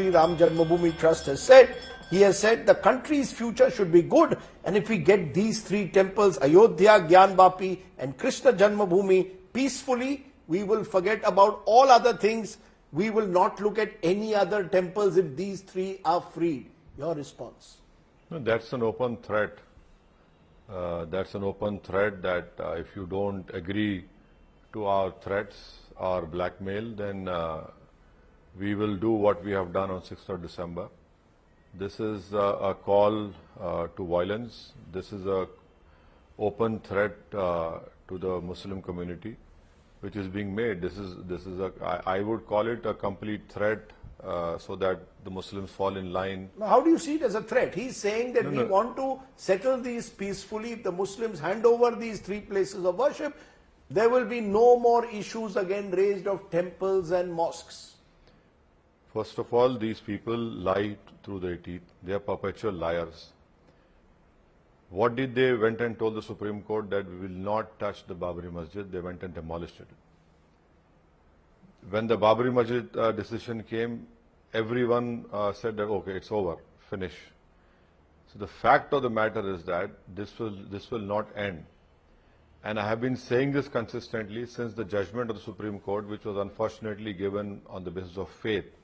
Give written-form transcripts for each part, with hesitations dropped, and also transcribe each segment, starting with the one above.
Sri Ram Janmabhoomi Trust has said. He has said the country's future should be good, and if we get these three temples, Ayodhya, Gyan Vapi and Krishna Janmabhoomi, peacefully, we will forget about all other things. We will not look at any other temples if these three are freed. Your response? No, that's an open threat. That's an open threat that if you don't agree to our threats or blackmail, then we will do what we have done on 6th of December. This is a call to violence. This is a open threat to the Muslim community, which is being made. I would call it a complete threat, so that the Muslims fall in line. Now, how do you see it as a threat? He's saying that we want to settle these peacefully. If the Muslims hand over these three places of worship, there will be no more issues again raised of temples and mosques. First of all, these people lie through their teeth. They are perpetual liars. What did they went and told the Supreme Court? That we will not touch the Babri Masjid. They went and demolished it. When the Babri Masjid decision came, everyone said that, okay, it's over, finish. So the fact of the matter is that this will not end. And I have been saying this consistently since the judgment of the Supreme Court, which was unfortunately given on the basis of faith,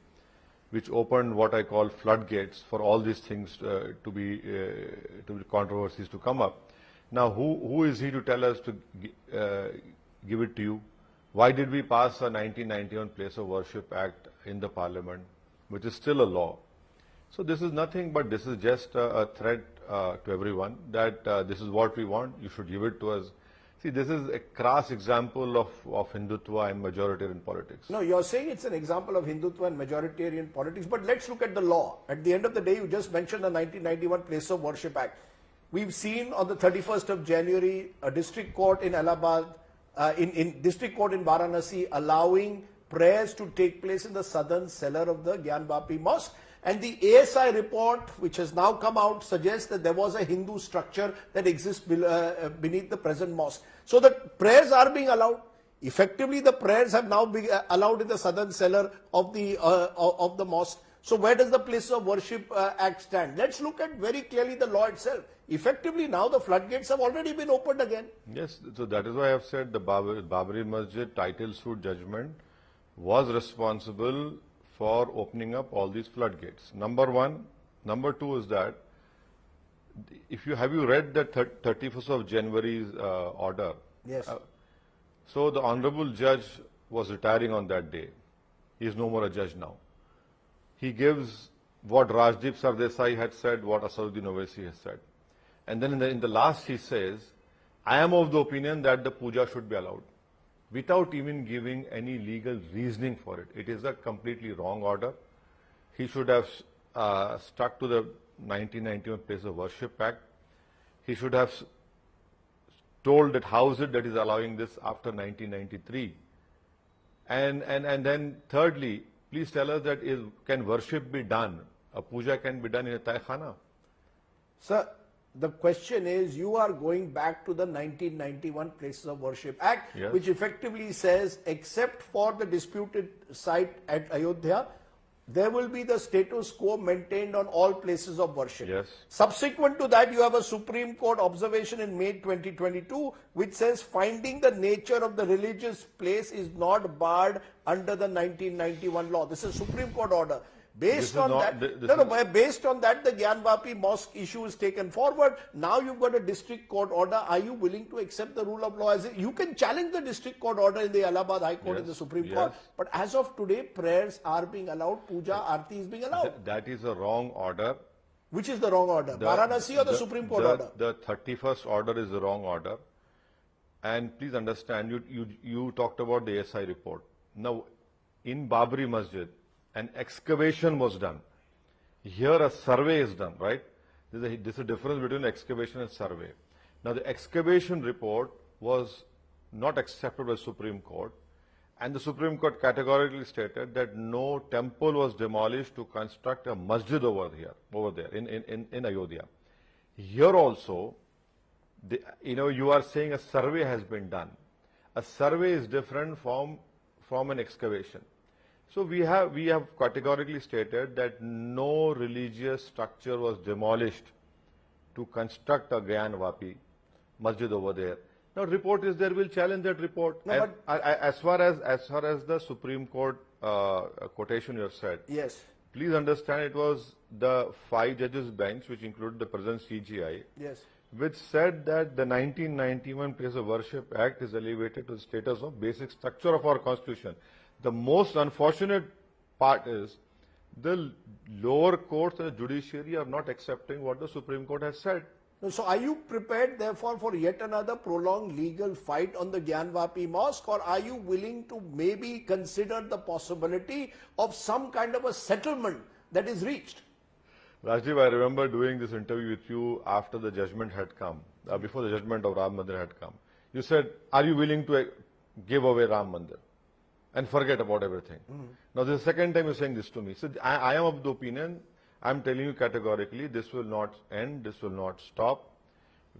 which opened what I call floodgates for all these things to be controversies to come up. Now, who is he to tell us to give it to you? Why did we pass a 1991 Place of Worship Act in the Parliament, which is still a law? So this is nothing but this is just a threat to everyone that this is what we want, you should give it to us. See, this is a crass example of Hindutva and majoritarian politics. No, you're saying it's an example of Hindutva and majoritarian politics, but let's look at the law. At the end of the day, you just mentioned the 1991 Place of Worship Act. We've seen on the 31st of January, a district court in Allahabad, in district court in Varanasi, allowing prayers to take place in the southern cellar of the Gyan Vapi Mosque. And the ASI report, which has now come out, suggests that there was a Hindu structure that exists beneath the present mosque. So the prayers are being allowed. Effectively, the prayers have now been allowed in the southern cellar of the mosque. So where does the Place of Worship Act stand? Let's look at very clearly the law itself. Effectively, now the floodgates have already been opened again. Yes, so that is why I have said the Babri Masjid title suit judgment was responsible for opening up all these floodgates. Number one. Number two is that, have you read the 31st of January's order? Yes. So the Honorable Judge was retiring on that day. He is no more a judge now. He gives what Rajdeep Sardesai had said, what Asaduddin Owaisi has said. And then in the last he says, I am of the opinion that the puja should be allowed, without even giving any legal reasoning for it. It is a completely wrong order. He should have stuck to the 1991 Place of Worship Act. He should have told that how is it that is allowing this after 1993. And then thirdly, please tell us that can worship be done? A puja can be done in a Taikhana? Sir, the question is, you are going back to the 1991 Places of Worship Act, yes, which effectively says, except for the disputed site at Ayodhya, there will be the status quo maintained on all places of worship. Yes. Subsequent to that, you have a Supreme Court observation in May 2022, which says finding the nature of the religious place is not barred under the 1991 law. This is Supreme Court order. Based on that, based on that, the Gyan Vapi Mosque issue is taken forward. Now you've got a district court order. Are you willing to accept the rule of law? You can challenge the district court order in the Allahabad High Court, yes, in the Supreme Court. But as of today, prayers are being allowed. Puja, Aarti is being allowed. That is a wrong order. Which is the wrong order? Varanasi or the Supreme Court order? The 31st order is the wrong order. And please understand, you talked about the ASI report. Now, in Babri Masjid, an excavation was done. Here a survey is done, right? There's a difference between excavation and survey. Now the excavation report was not accepted by the Supreme Court, and the Supreme Court categorically stated that no temple was demolished to construct a masjid over there in Ayodhya. Here also, you are saying a survey has been done. A survey is different from an excavation. So we have categorically stated that no religious structure was demolished to construct a Gyan Vapi masjid over there. Now report is there, will challenge that report. No, as far as the Supreme Court quotation you have said, yes, please understand it was the 5 judges bench, which included the present CGI, yes, which said that the 1991 Place of Worship Act is elevated to the status of basic structure of our constitution. The most unfortunate part is the lower courts and the judiciary are not accepting what the Supreme Court has said. So are you prepared therefore for yet another prolonged legal fight on the Gyan Vapi mosque, or are you willing to maybe consider the possibility of some kind of a settlement that is reached? Rajiv, I remember doing this interview with you after the judgment had come, before the judgment of Ram Mandir had come. You said, are you willing to give away Ram Mandir and forget about everything? Now this is the second time you're saying this to me. So I am of the opinion, I'm telling you categorically, this will not end, this will not stop.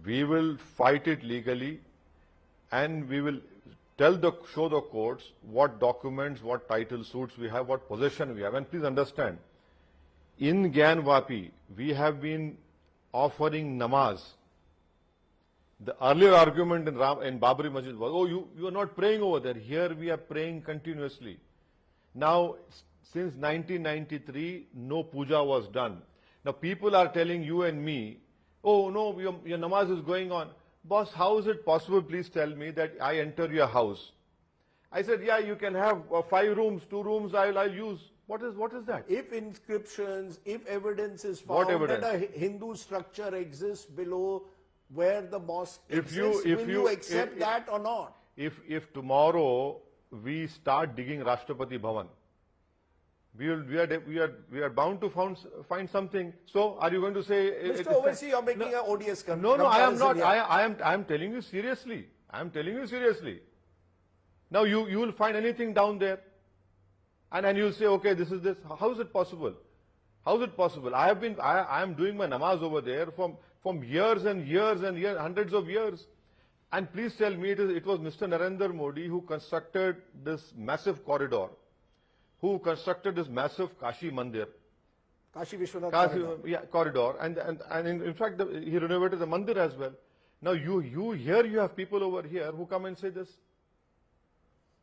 We will fight it legally and we will show the courts what documents, what title suits we have, what possession we have. And please understand, in Gyan Vapi, we have been offering namaz. The earlier argument in Babri Masjid was, oh, you are not praying over there. Here we are praying continuously. Now, since 1993, no puja was done. Now, people are telling you and me, oh, no, your namaz is going on. Boss, how is it possible, please tell me, that I enter your house? I said, yeah, you can have 5 rooms, 2 rooms I'll use. What is that? If inscriptions, if evidence is found that a Hindu structure exists below where the mosque exists, will you accept that or not? If tomorrow we start digging Rashtrapati Bhavan, we are bound to find something. So are you going to say? Mr. Owaisi, you're making an odious comparison. No, I am not. I am telling you seriously. I am telling you seriously. Now you will find anything down there. And you'll say, okay, this is this. How is it possible? How is it possible? I am doing my namaz over there from years and years and years, hundreds of years. And please tell me it was Mr. Narendra Modi who constructed this massive corridor, who constructed this massive Kashi Mandir. Kashi Vishwanath corridor. And in fact, he renovated the Mandir as well. Now you have people over here who come and say this.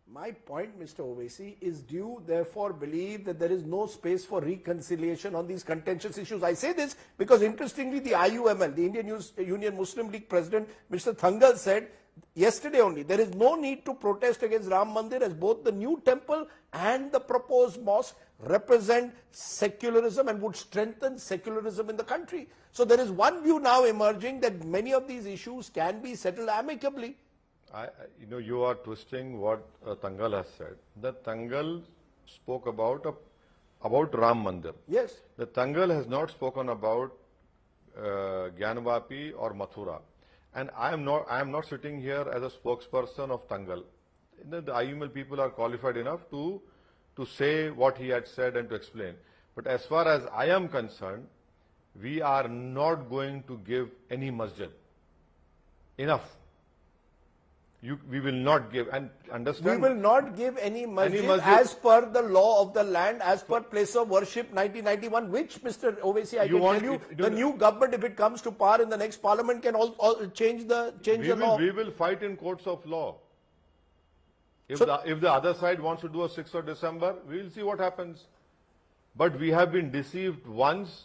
My point, Mr. Owaisi, is do you therefore believe that there is no space for reconciliation on these contentious issues? I say this because interestingly the IUML, the Indian Union Muslim League President, Mr. Thangal said yesterday only, there is no need to protest against Ram Mandir as both the new temple and the proposed mosque represent secularism and would strengthen secularism in the country. So there is one view now emerging that many of these issues can be settled amicably. You are twisting what Thangal has said. The Thangal spoke about Ram Mandir. Yes. The Thangal has not spoken about Gyan Vapi or Mathura. And I am not sitting here as a spokesperson of Thangal. The IUML people are qualified enough to say what he had said and to explain. But as far as I am concerned, we are not going to give any masjid. Enough. We will not give, and understand. We will not give any masjid as per the law of the land, as per place of worship 1991, which, Mr. Owaisi, I can tell you, the new government, if it comes to power in the next parliament, can all change the law. We will fight in courts of law. If the other side wants to do a 6th of December, we will see what happens. But we have been deceived once,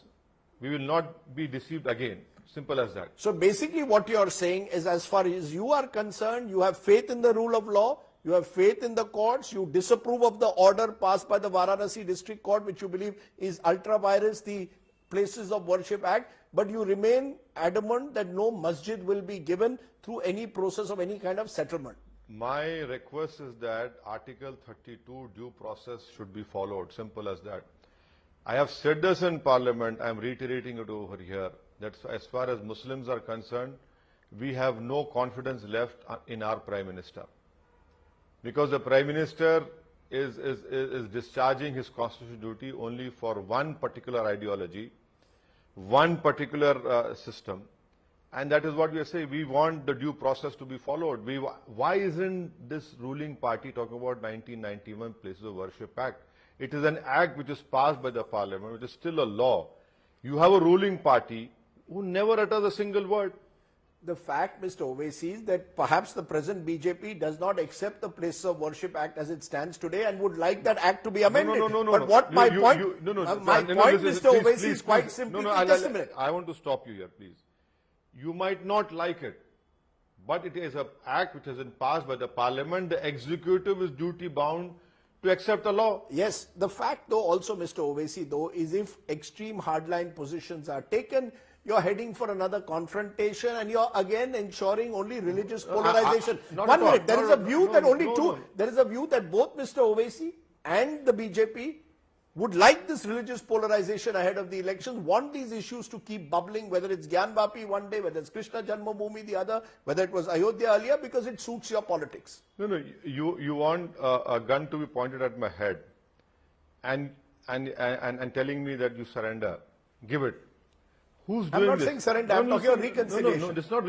we will not be deceived again. Simple as that. So basically what you are saying is, as far as you are concerned, you have faith in the rule of law, you have faith in the courts, you disapprove of the order passed by the Varanasi District Court, which you believe is ultra vires the Places of Worship Act, but you remain adamant that no masjid will be given through any process of any kind of settlement. My request is that Article 32 due process should be followed. Simple as that. I have said this in Parliament, I am reiterating it over here. That as far as Muslims are concerned, we have no confidence left in our Prime Minister. Because the Prime Minister is discharging his constitutional duty only for one particular ideology, one particular system. And that is what we are saying. We want the due process to be followed. Why isn't this ruling party talking about 1991 Places of Worship Act? It is an act which is passed by the parliament, which is still a law. You have a ruling party who never utters a single word. The fact, Mr. Owaisi, is that perhaps the present BJP does not accept the Places of Worship Act as it stands today and would like that act to be amended. No. But what my point, Mr. Owaisi, is quite please, simply, just a minute. I want to stop you here, please. You might not like it, but it is an act which has been passed by the parliament. The executive is duty bound to accept the law. Yes, the fact though also, Mr. Owaisi, though, is if extreme hardline positions are taken, you're heading for another confrontation and you're again ensuring only religious polarization. One minute, there is a view that there is a view that both Mr. Owaisi and the BJP would like this religious polarization ahead of the elections, want these issues to keep bubbling, whether it's Gyan Vapi one day, whether it's Krishna Janmabhoomi the other, whether it was Ayodhya earlier, because it suits your politics. No, you want a gun to be pointed at my head and telling me that you surrender. Give it. Who's doing this? I'm not saying surrender, I'm talking about reconciliation. No, it's not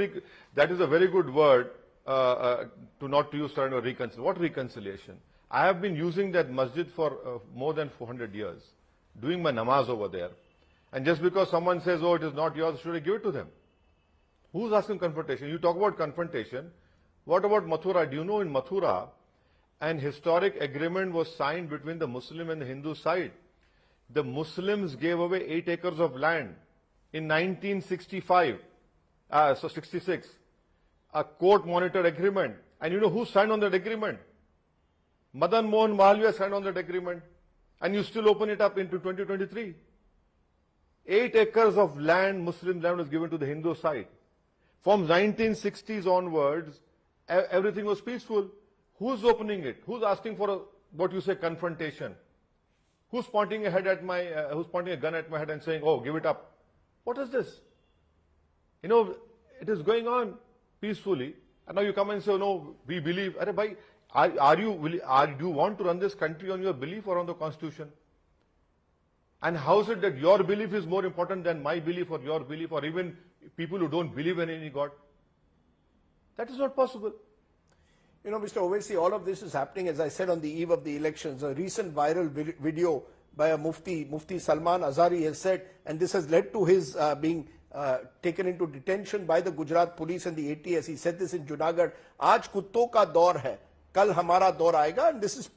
that is a very good word to not to use surrender, reconciliation. What reconciliation? I have been using that masjid for more than 400 years, doing my namaz over there. And just because someone says, oh, it is not yours, should I give it to them? Who's asking confrontation? You talk about confrontation. What about Mathura? Do you know in Mathura, an historic agreement was signed between the Muslim and the Hindu side? The Muslims gave away 8 acres of land in 1965, 66, a court-monitored agreement. And you know who signed on that agreement? Madan Mohan Malviya signed on that agreement. And you still open it up into 2023. 8 acres of land, Muslim land, was given to the Hindu side. From 1960s onwards, everything was peaceful. Who's opening it? Who's asking for what you say, confrontation? Who's pointing a gun at my head and saying, oh, give it up? What is this? You know, it is going on peacefully, and now you come and say, no, we believe. Do you want to run this country on your belief or on the Constitution? And how is it that your belief is more important than my belief or your belief, or even people who don't believe in any God? That is not possible. You know, Mr. Owaisi, all of this is happening, as I said, on the eve of the elections. A recent viral video by a Mufti Salman Azhari has said, and this has led to his being taken into detention by the Gujarat police and the ATS. He said this in Junagadh, "Aaj kutton ka daur hai, kal hamara daur aayega," and this is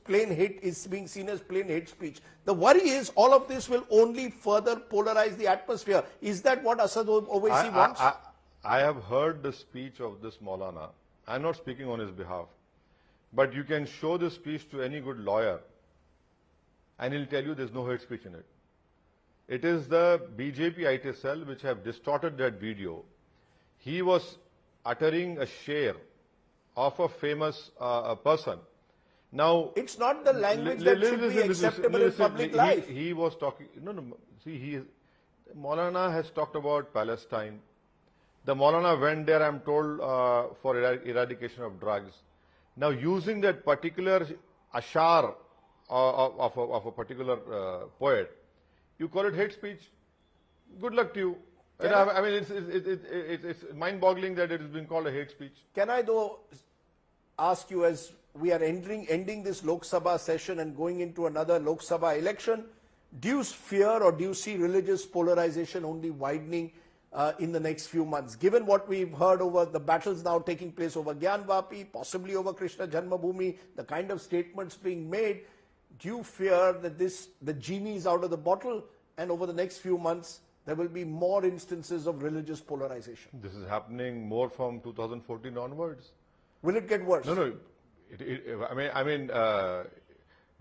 being seen as plain hate speech. The worry is all of this will only further polarize the atmosphere. Is that what Asad Owaisi wants? I have heard the speech of this Maulana. I'm not speaking on his behalf. But you can show this speech to any good lawyer and he'll tell you there's no hate speech in it. It is the BJP IT cell which have distorted that video. He was uttering a share of a famous person. Now, it's not the language that should be acceptable in public life. He was talking, Maulana has talked about Palestine. The Maulana went there, I'm told, for eradication of drugs. Now, using that particular ashar of a particular poet, you call it hate speech. Good luck to you. I mean, it's mind-boggling that it is being called a hate speech. Can I, though, ask you, as we are ending this Lok Sabha session and going into another Lok Sabha election, do you fear or do you see religious polarization only widening in the next few months? Given what we've heard over the battles now taking place over Gyan Vapi, possibly over Krishna Janmabhoomi, the kind of statements being made, do you fear that the genie is out of the bottle and over the next few months there will be more instances of religious polarization? This is happening more from 2014 onwards. Will it get worse? No.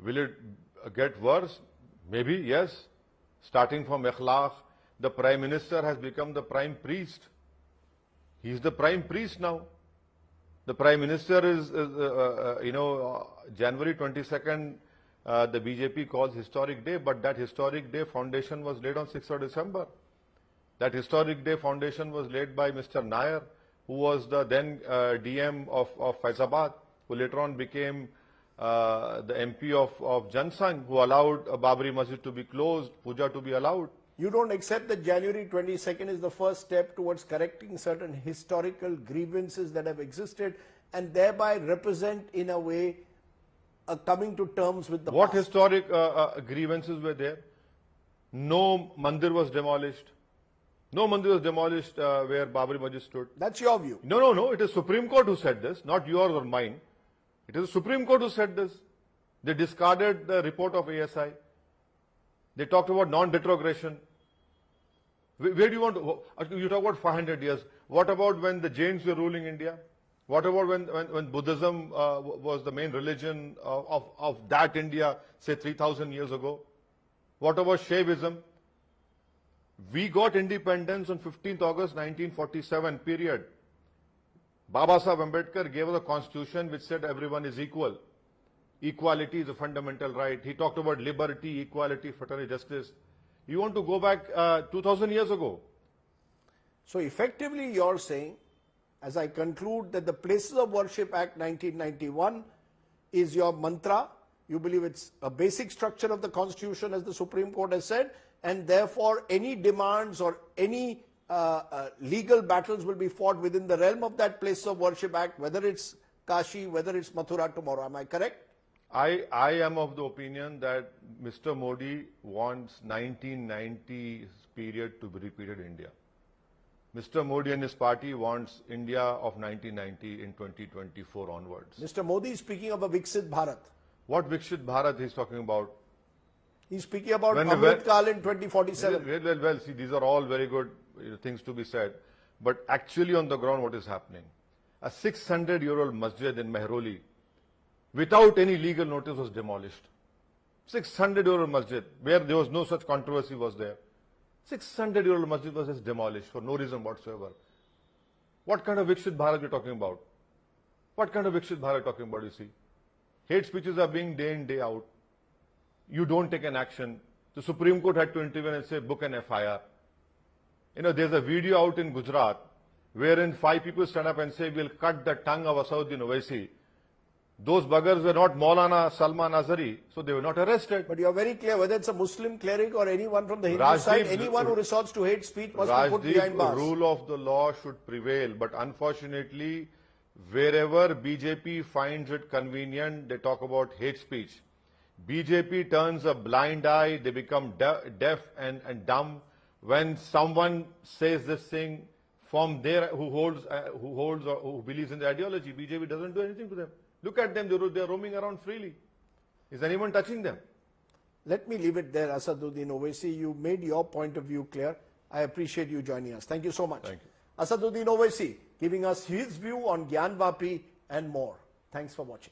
Will it get worse? Maybe, yes. Starting from Akhlaq, the Prime Minister has become the Prime Priest. He's the Prime Priest now. The Prime Minister is, January 22nd, the BJP calls historic day, but that historic day foundation was laid on 6th of December. That historic day foundation was laid by Mr. Nair, who was the then DM of Faizabad, who later on became the MP of Jansangh, who allowed Babri Masjid to be closed, Puja to be allowed. You don't accept that January 22nd is the first step towards correcting certain historical grievances that have existed and thereby represent, in a way, coming to terms with the What past. historic grievances were there? No mandir was demolished. No mandir was demolished where Babri Masjid stood. That's your view. No. It is Supreme Court who said this, not yours or mine. It is the Supreme Court who said this. They discarded the report of ASI. They talked about non-retrogression. Where do you want to, you talk about 500 years. What about when the Jains were ruling India? What about when Buddhism was the main religion of that India, say 3,000 years ago? What about Shaivism? We got independence on 15th August 1947, period. Baba Sahib Ambedkar gave us a constitution which said everyone is equal. Equality is a fundamental right. He talked about liberty, equality, fraternity, justice. You want to go back 2,000 years ago? So effectively you're saying, as I conclude, that the Places of Worship Act 1991 is your mantra. You believe it's a basic structure of the Constitution, as the Supreme Court has said, and therefore any demands or any legal battles will be fought within the realm of that Places of Worship Act, whether it's Kashi, whether it's Mathura tomorrow. Am I correct? I am of the opinion that Mr. Modi wants 1990 period to be repeated in India. Mr. Modi and his party wants India of 1990 in 2024 onwards. Mr. Modi is speaking of a Viksit Bharat. What Viksit Bharat he's talking about? He's speaking about Amrit Kal in 2047. Well, see, these are all very good things to be said. But actually on the ground, what is happening? A 600-year-old masjid in Mehroli, without any legal notice, was demolished. 600-year-old masjid, where there was no such controversy was there. 600-year-old masjid was just demolished for no reason whatsoever. What kind of Viksit Bharat are you talking about? What kind of Viksit Bharat are you talking about, you see? Hate speeches are being day in, day out. You don't take an action. The Supreme Court had to intervene and say, book an FIR. You know, there's a video out in Gujarat wherein 5 people stand up and say, we'll cut the tongue of Asaduddin Owaisi. Those buggers were not Maulana Salman Azhari, so they were not arrested. But you're very clear, whether it's a Muslim cleric or anyone from the Hindu side, anyone who resorts to hate speech must be put behind bars. Rule of the law should prevail, but unfortunately, wherever BJP finds it convenient, they talk about hate speech. BJP turns a blind eye, they become deaf and dumb when someone says this thing from there who believes in the ideology. BJP doesn't do anything to them. Look at them, they're roaming around freely. Is anyone touching them? Let me leave it there, Asaduddin Owaisi. You made your point of view clear. I appreciate you joining us. Thank you so much. Thank you. Asaduddin Owaisi giving us his view on Gyan Vapi and more. Thanks for watching.